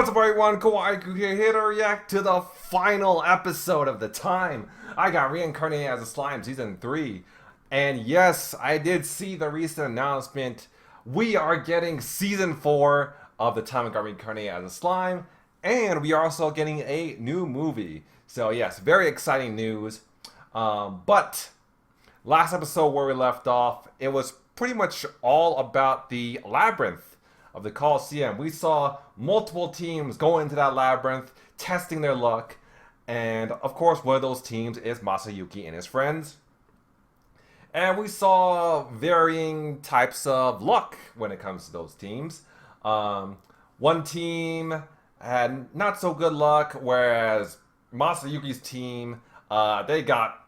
What's up, everyone? Kawaii here to react to the final episode of The Time. I got Reincarnated as a Slime Season 3. And yes, I did see the recent announcement. We are getting Season 4 of The Time I got Reincarnated as a Slime. And we are also getting a new movie. So yes, very exciting news. But last episode where we left off, it was pretty much all about the labyrinth of the Coliseum. We saw multiple teams go into that labyrinth, testing their luck, and of course one of those teams is Masayuki and his friends. And we saw varying types of luck when it comes to those teams. One team had not so good luck, whereas Masayuki's team, they got,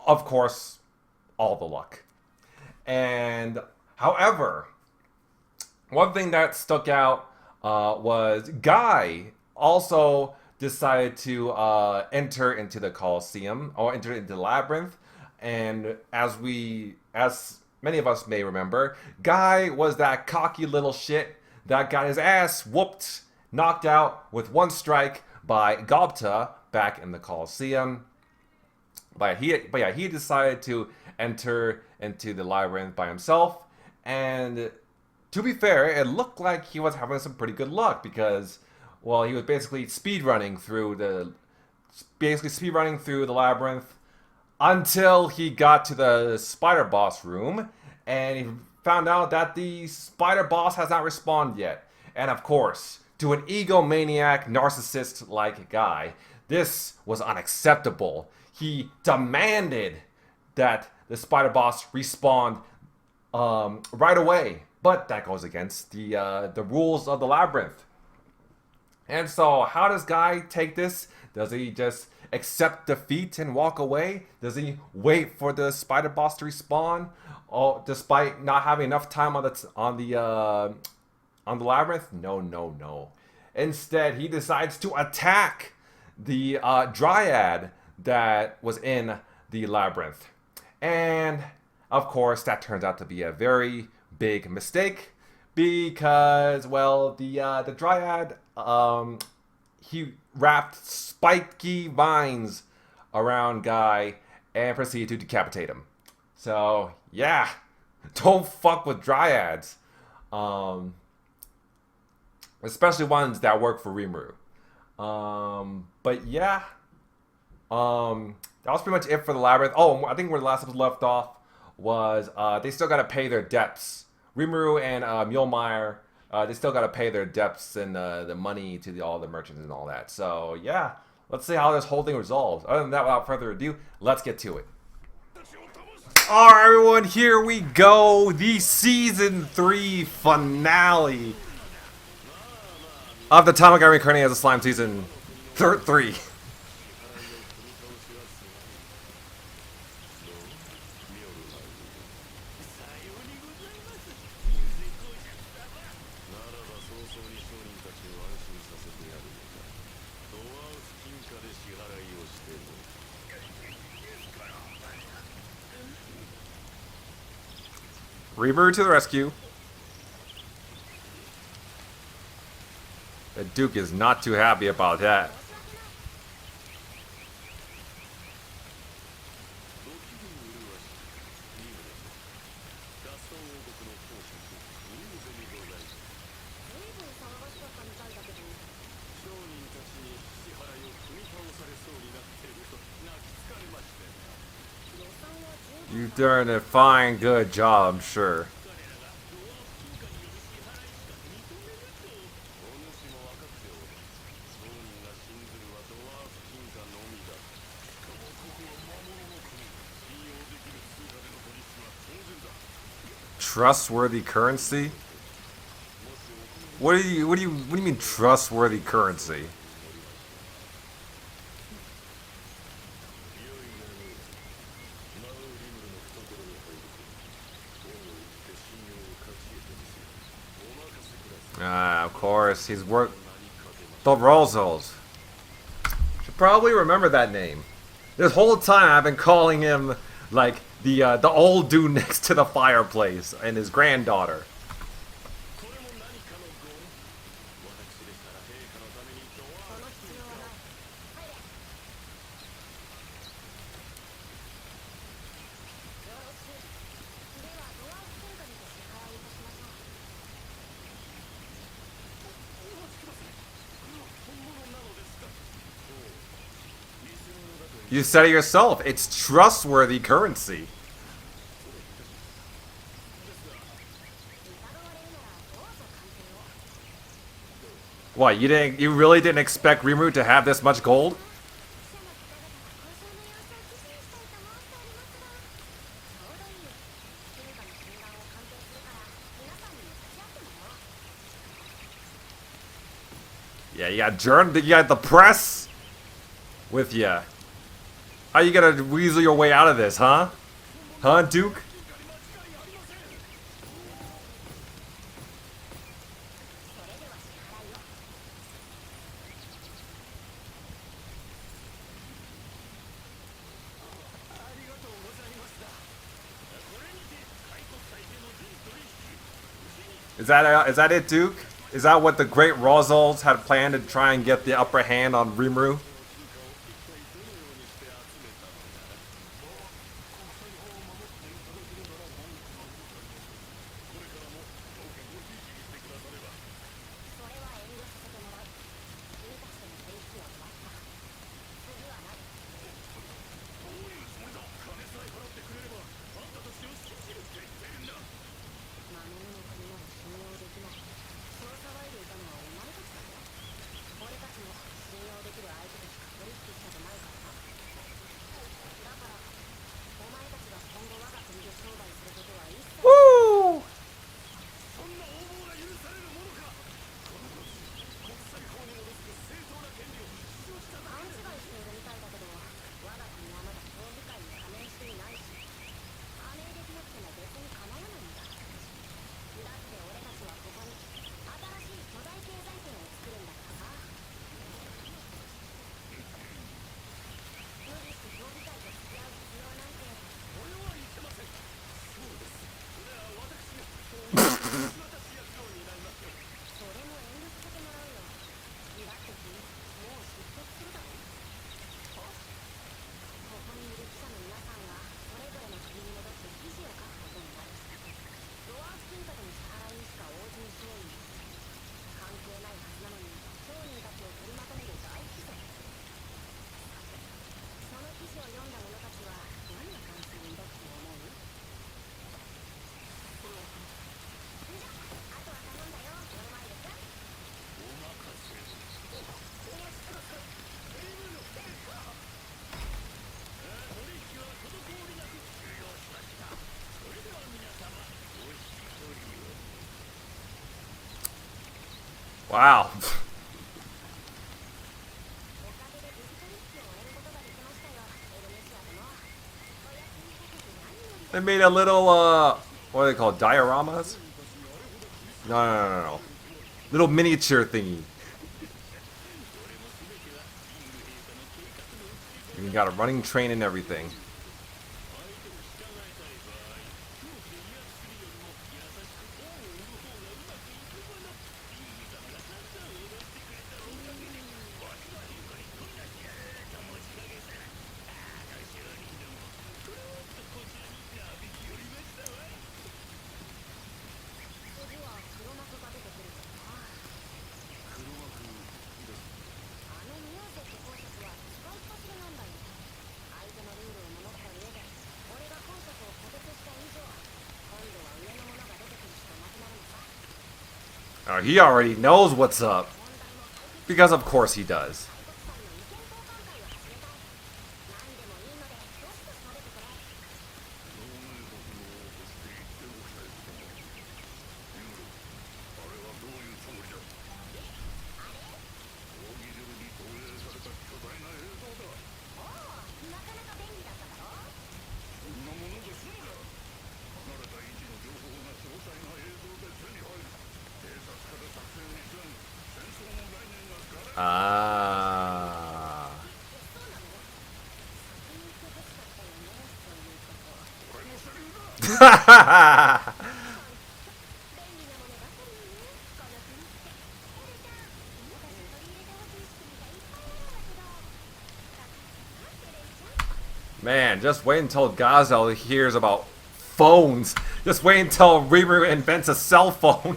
of course, all the luck. And however, one thing that stuck out was Guy also decided to enter into the Coliseum, or enter into the labyrinth. And as many of us may remember, Guy was that cocky little shit that got his ass whooped, knocked out with one strike by Gobta back in the Coliseum. But yeah, he decided to enter into the labyrinth by himself. And to be fair, it looked like he was having some pretty good luck because, well, he was basically speedrunning through the labyrinth until he got to the spider boss room, and he found out that the spider boss has not respawned yet. And of course, to an egomaniac narcissist like Guy, this was unacceptable. He demanded that the spider boss respawn right away. But that goes against the rules of the labyrinth. And so how does Guy take this? Does he just accept defeat and walk away? Does he wait for the spider boss to respawn? Oh, despite not having enough time on the labyrinth? No. Instead, he decides to attack the dryad that was in the labyrinth. And of course, that turns out to be a very big mistake because, well, the dryad, he wrapped spiky vines around Guy and proceeded to decapitate him. So yeah, don't fuck with dryads, especially ones that work for Rimuru. But yeah, that was pretty much it for the labyrinth. Oh, I think where the last episode left off was they still got to pay their debts. Rimuru and Mjolnir, they still got to pay their debts and the money to all the merchants and all that. So yeah, let's see how this whole thing resolves. Other than that, without further ado, let's get to it. Alright, everyone, here we go. The Season 3 finale of The Time I got Reincarnated as a Slime Season 3. Rimuru to the rescue. The Duke is not too happy about that. You've done a fine, good job, I'm sure. Trustworthy currency? What do you mean trustworthy currency? Of course, he's worth the Rolls. Should probably remember that name. This whole time I've been calling him like the old dude next to the fireplace and his granddaughter. You said it yourself. It's trustworthy currency. What, you really didn't expect Rimuru to have this much gold? Yeah, you got the press with ya. How you gonna weasel your way out of this, huh? Huh, Duke? Is that it, Duke? Is that what the great Rosals had planned to try and get the upper hand on Rimuru? Woo! Wow. They made a little, what are they called? Dioramas? No. Little miniature thingy. You got a running train and everything. Oh, he already knows what's up. Because of course he does. Ah. Man, just wait until Gazelle hears about phones. Just wait until Rimuru invents a cell phone.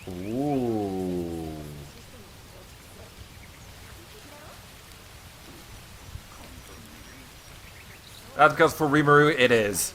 Ooh. That's because for Rimuru it is.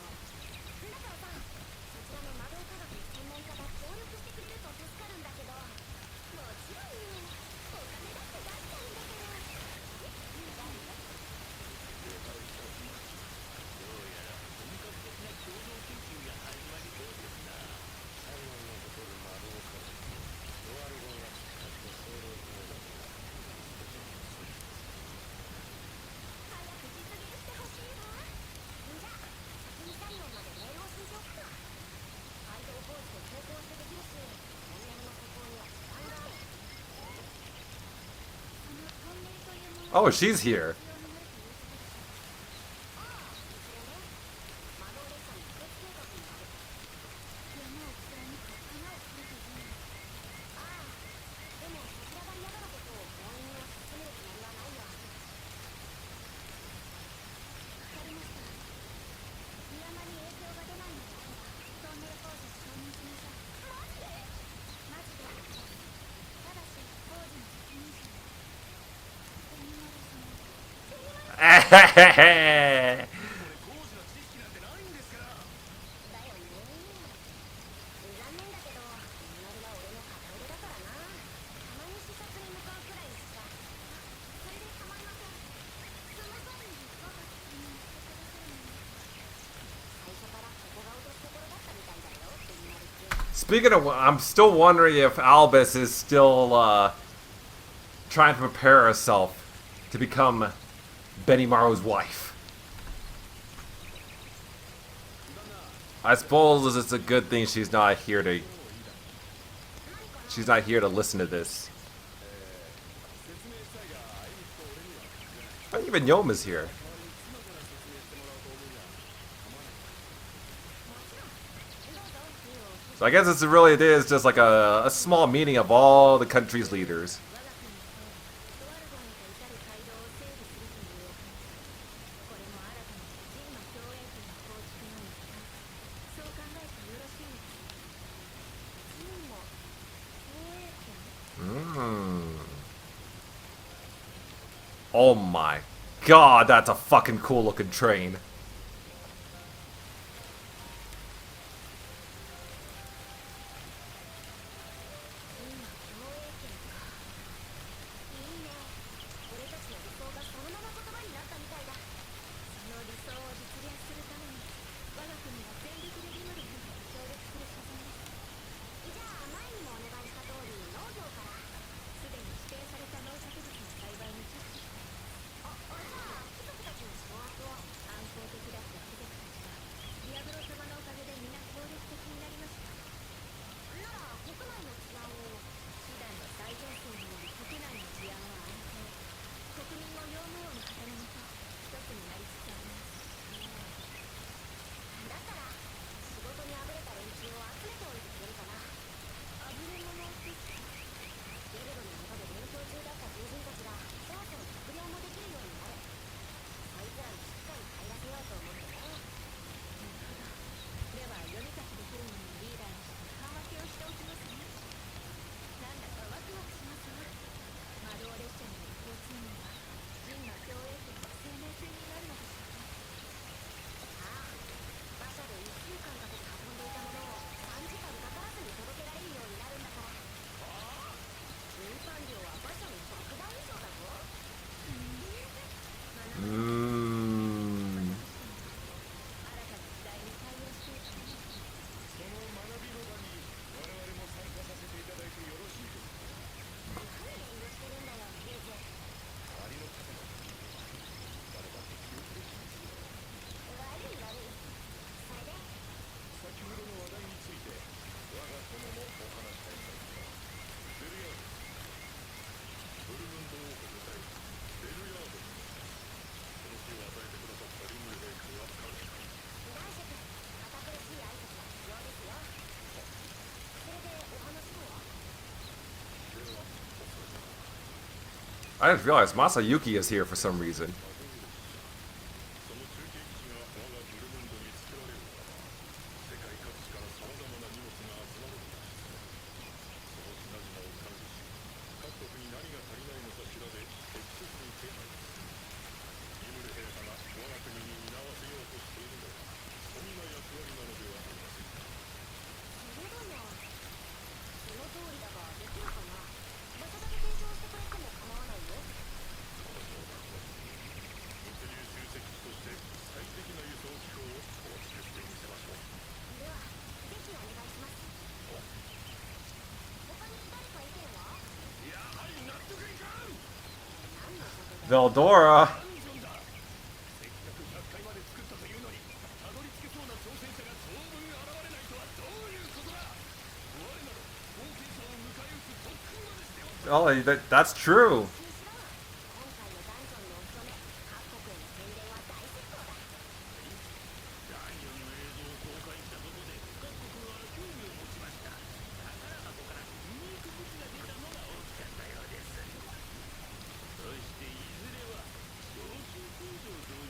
Oh, she's here. Speaking of, I'm still wondering if Albus is still trying to prepare herself to become Benimaru's wife. I suppose it's a good thing she's not here to listen to this. Not even Yoma's here. So I guess it is just like a small meeting of all the country's leaders. Oh my god, that's a fucking cool looking train. I didn't realize Masayuki is here for some reason. Veldora. Oh, that's true.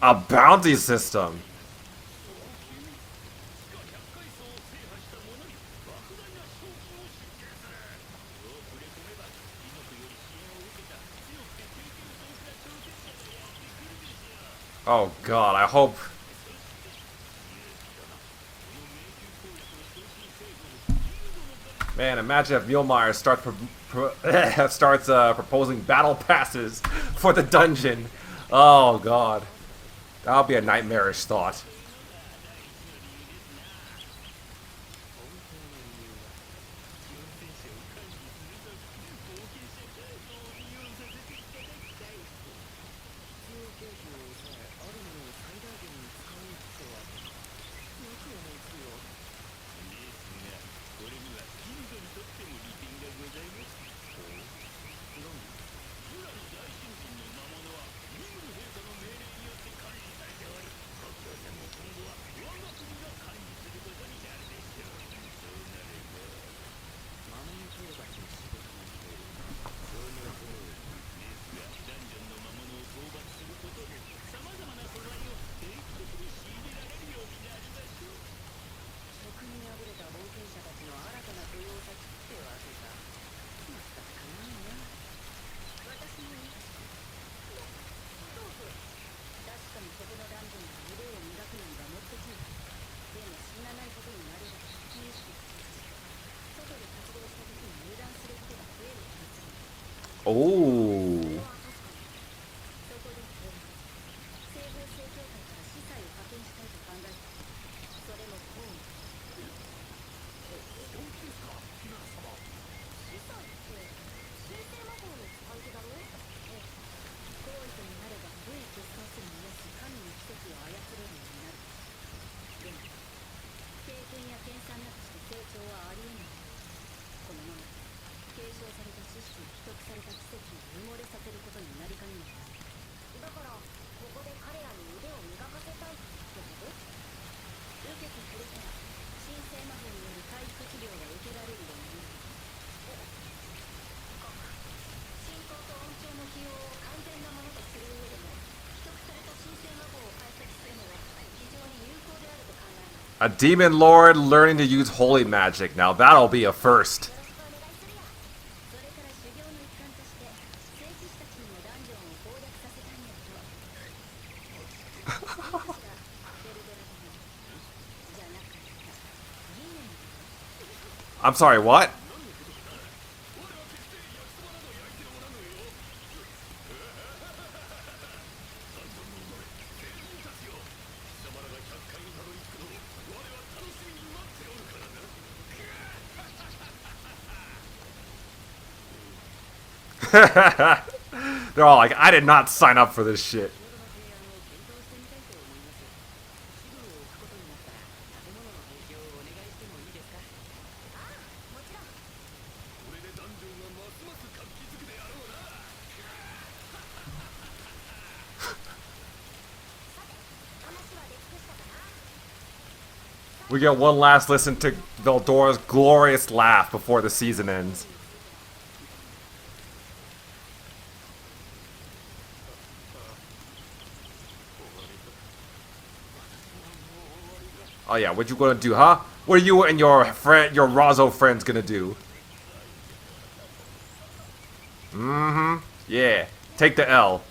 A bounty system. Oh god, I hope. Man, imagine if Mjolnir starts proposing battle passes for the dungeon. Oh god, that would be a nightmarish thought. Oh. A demon lord learning to use holy magic. Now that'll be a first. I'm sorry, what? They're all like, I did not sign up for this shit. We get one last listen to Veldora's glorious laugh before the season ends. Oh yeah, what you gonna do, huh? What are you and your Razo friends gonna do? Mm-hmm. Yeah. Take the L.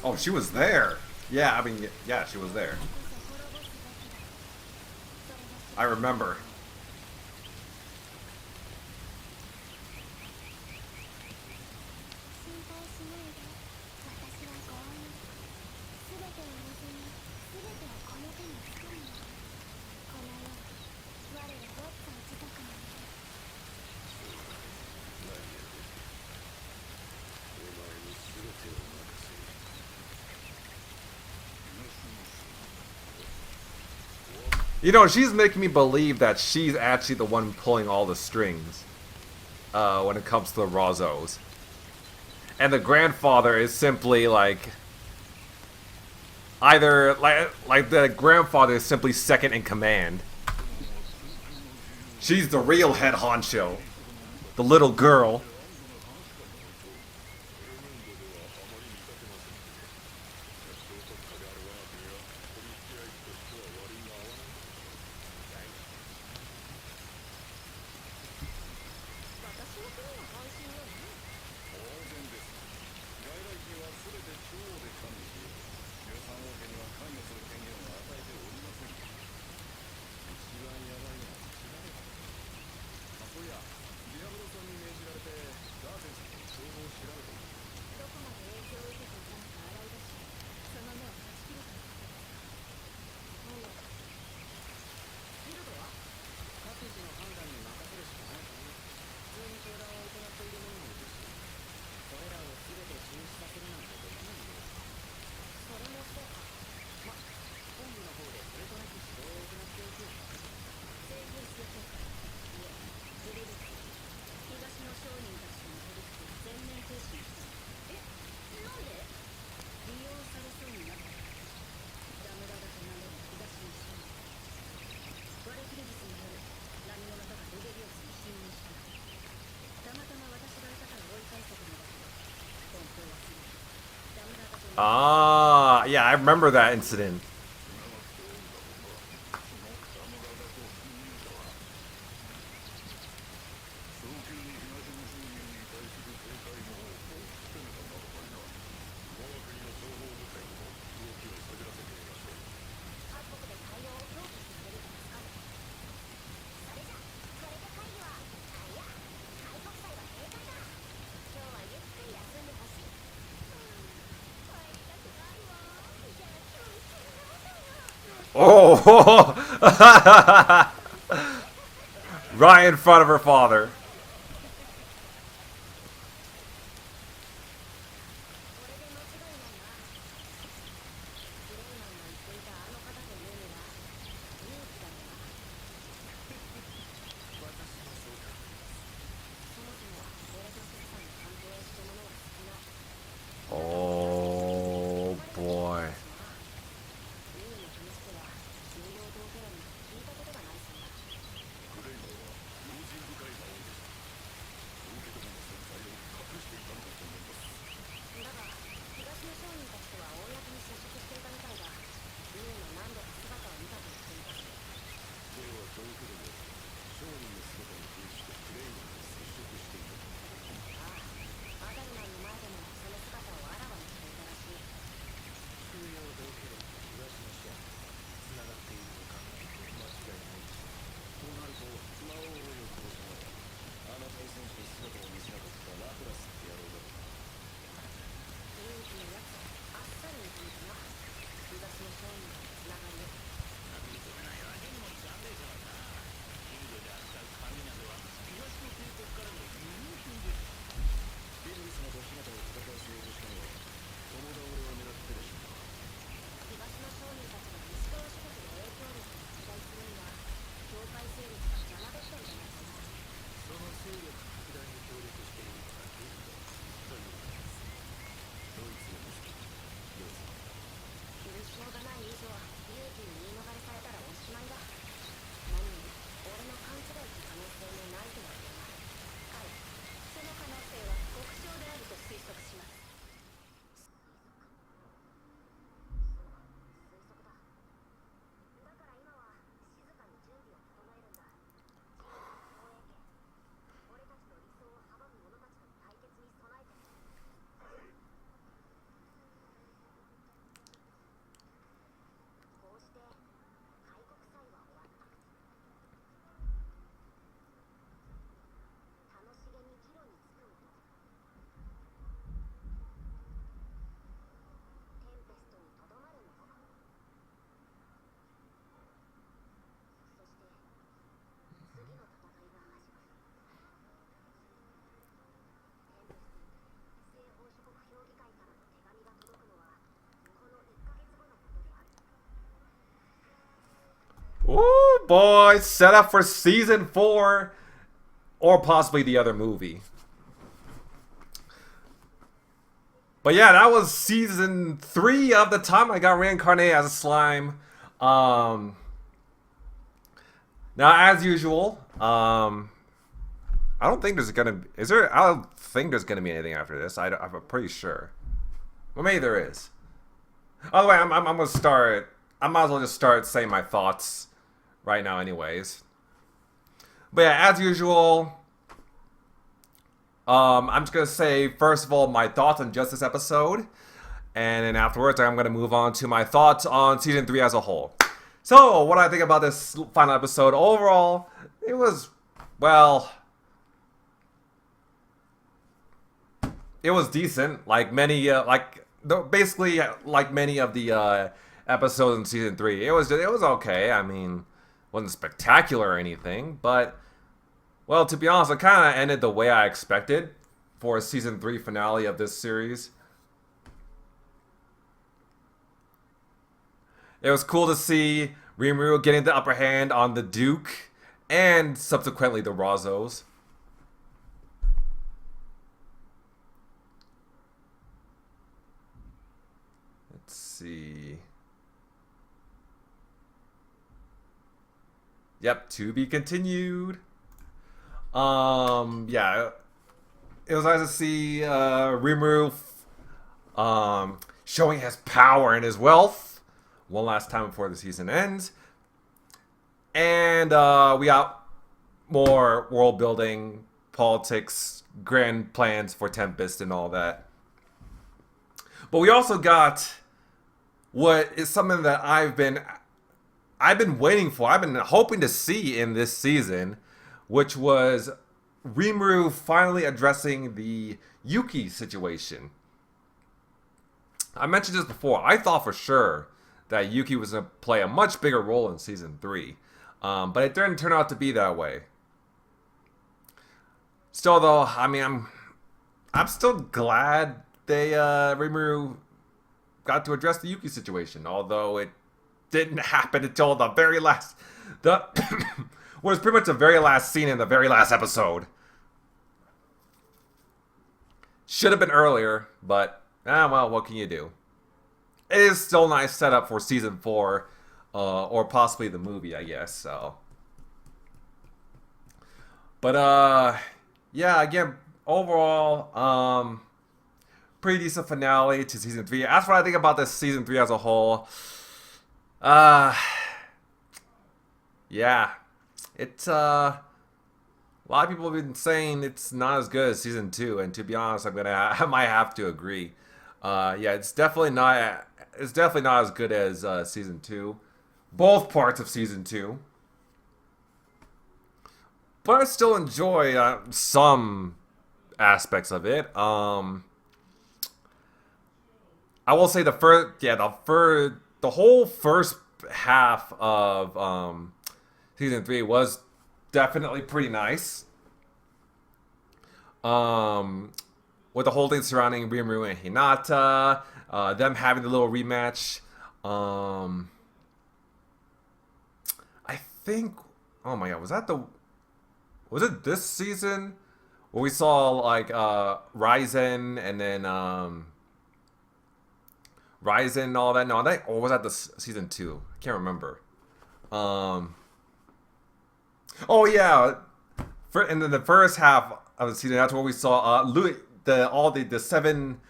Oh, she was there. Yeah, I mean, yeah, she was there. I remember. You know, she's making me believe that she's actually the one pulling all the strings when it comes to the Razos. And the grandfather is simply like either like the grandfather is simply second in command. She's the real head honcho. The little girl. Ah, yeah, I remember that incident. Oh, right in front of her father. Oh boy. Ooh, boy, set up for season 4 or possibly the other movie. But yeah, that was season 3 of the time I got reincarnated as a slime. Now, as usual, I don't think there's gonna be, is there? I don't think there's gonna be anything after this. I'm pretty sure. Well, maybe there is. By the way, I'm gonna start. I might as well just start saying my thoughts right now, anyways. But yeah, as usual, I'm just gonna say first of all my thoughts on just this episode, and then afterwards I'm gonna move on to my thoughts on season 3 as a whole. So, what I think about this final episode overall, it was, well, it was decent. Like many, basically like many of the episodes in season 3, it was okay. I mean, wasn't spectacular or anything, but well, to be honest, it kind of ended the way I expected for a season 3 finale of this series. It was cool to see Rimuru getting the upper hand on the Duke and subsequently the Razos. Let's see. Yep, to be continued. Yeah, it was nice to see Rimuru showing his power and his wealth one last time before the season ends. And we got more world building, politics, grand plans for Tempest and all that. But we also got what is something that I've been waiting for. I've been hoping to see in this season, which was Rimuru finally addressing the Yuki situation. I mentioned this before. I thought for sure that Yuki was going to play a much bigger role in season 3. But it didn't turn out to be that way. Still, though, I mean, I'm still glad they Rimuru got to address the Yuki situation, although it didn't happen until the very last, was pretty much the very last scene in the very last episode. Should have been earlier, but well, what can you do? It is still a nice setup for season 4, or possibly the movie, I guess. So, but yeah, again, overall, pretty decent finale to season 3. As for what I think about this season 3 as a whole, yeah, it's a lot of people have been saying it's not as good as season 2, and to be honest, I might have to agree. Yeah, it's definitely not as good as season 2, both parts of season 2. But I still enjoy some aspects of it. I will say the whole first half of season 3 was definitely pretty nice. With the whole thing surrounding Rimuru and Hinata, them having the little rematch. I think, oh my god, was it this season where we saw like Ryzen and then Ryzen and all that? No, or was that the season 2? I can't remember. Oh yeah, and then the first half of the season, that's where we saw Louis, the seven,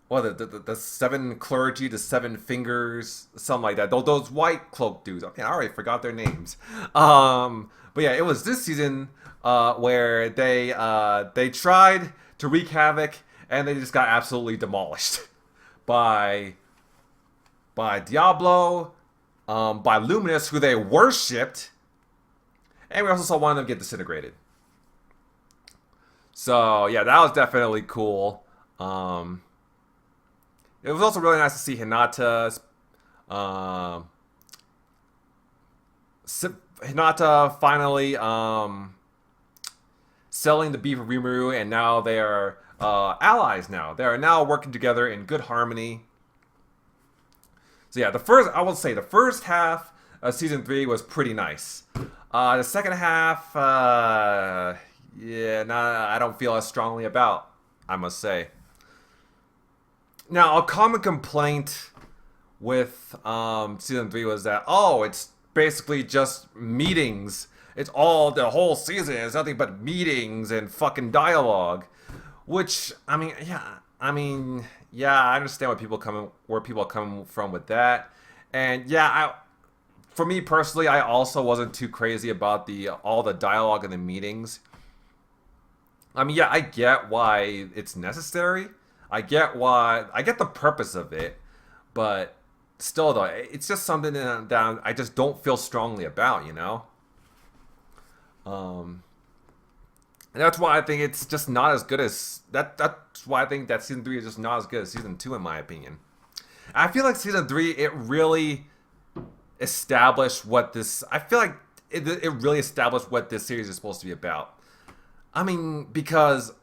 the 7 clergy, the 7 fingers, something like that. Those white cloak dudes. Okay, I already forgot their names. But yeah, it was this season where they tried to wreak havoc and they just got absolutely demolished by Diablo, by Luminous, who they worshipped, and we also saw one of them get disintegrated. So yeah, that was definitely cool. It was also really nice to see Hinata finally selling the beef of Rimuru, and now they are allies now. They are now working together in good harmony. So yeah, I will say the first half of season 3 was pretty nice. The second half, yeah, nah, I don't feel as strongly about, I must say. Now, a common complaint with season 3 was that, oh, it's basically just meetings. It's all, the whole season is nothing but meetings and fucking dialogue. Which, I mean, yeah, I understand where people come from with that. And yeah, for me personally, I also wasn't too crazy about all the dialogue in the meetings. I mean, yeah, I get why it's necessary. I get the purpose of it, but still though, it's just something that I just don't feel strongly about, you know? And that's why I think it's just not as good as that's why I think that season 3 is just not as good as season 2 in my opinion. I feel like season 3, it really established what this, I feel like it really established what this series is supposed to be about. I mean, because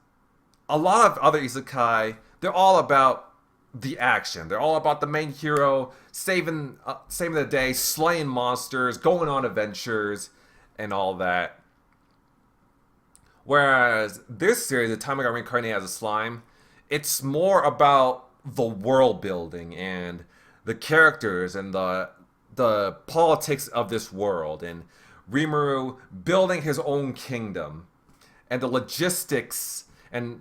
a lot of other isekai, they're all about the action. They're all about the main hero saving the day, slaying monsters, going on adventures, and all that. Whereas this series, The Time I Got Reincarnated as a Slime, it's more about the world building and the characters and the politics of this world, and Rimuru building his own kingdom, and the logistics and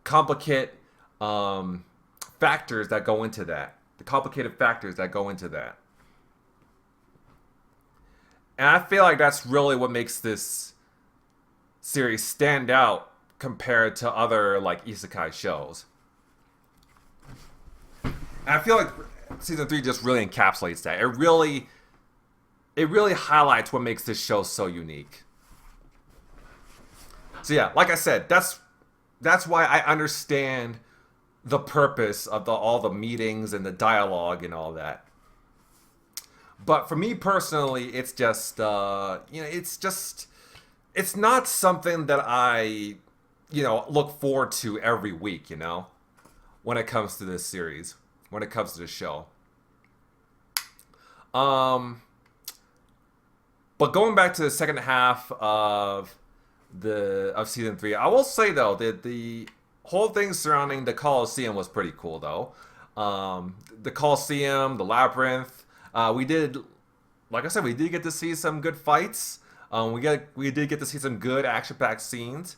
complicated factors that go into that. The complicated factors that go into that. And I feel like that's really what makes this series stand out compared to other like isekai shows. And I feel like season 3 just really encapsulates that. It really highlights what makes this show so unique. So yeah, like I said, that's why I understand the purpose of all the meetings and the dialogue and all that. But for me personally, it's just it's not something that I, look forward to every week, when it comes to this series, when it comes to this show. But going back to the second half of season 3, I will say though that the whole thing surrounding the Colosseum was pretty cool though. The Colosseum, the Labyrinth, we did get to see some good fights. We did get to see some good action-packed scenes.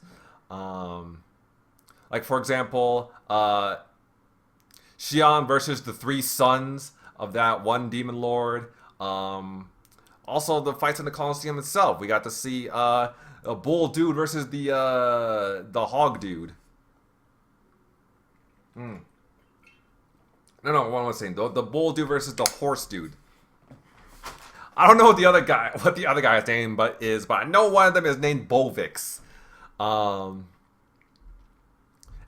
Like for example, Xion versus the 3 sons of that one demon lord. Also the fights in the Colosseum itself. We got to see a bull dude versus the hog dude. No, what was I saying? The bull dude versus the horse dude. I don't know what the other guy's name is, but I know one of them is named Bolvix. And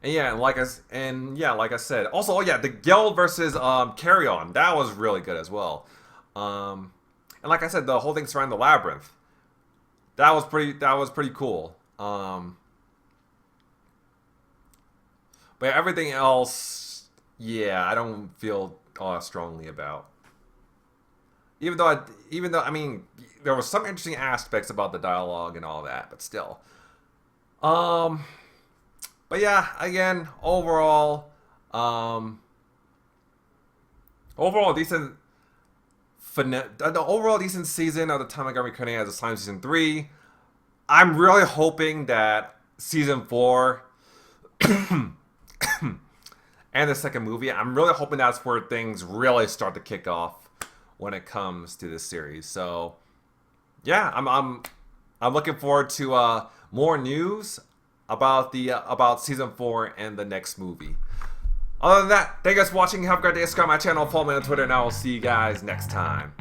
like I said, also the Geld versus Carrion, that was really good as well. And like I said, the whole thing surrounding the Labyrinth, that was pretty cool. But everything else, I don't feel strongly about. Even though I mean, there were some interesting aspects about the dialogue and all that, but still. But yeah, again, overall decent. The overall decent season of The Time I Got Reincarnated as a Slime season 3. I'm really hoping that season 4 and the second movie, I'm really hoping that's where things really start to kick off when it comes to this series. So yeah, I'm looking forward to more news about season 4 and the next movie. Other than that, thank you guys for watching. Have a great day. Subscribe to my channel, follow me on Twitter, and I will see you guys next time.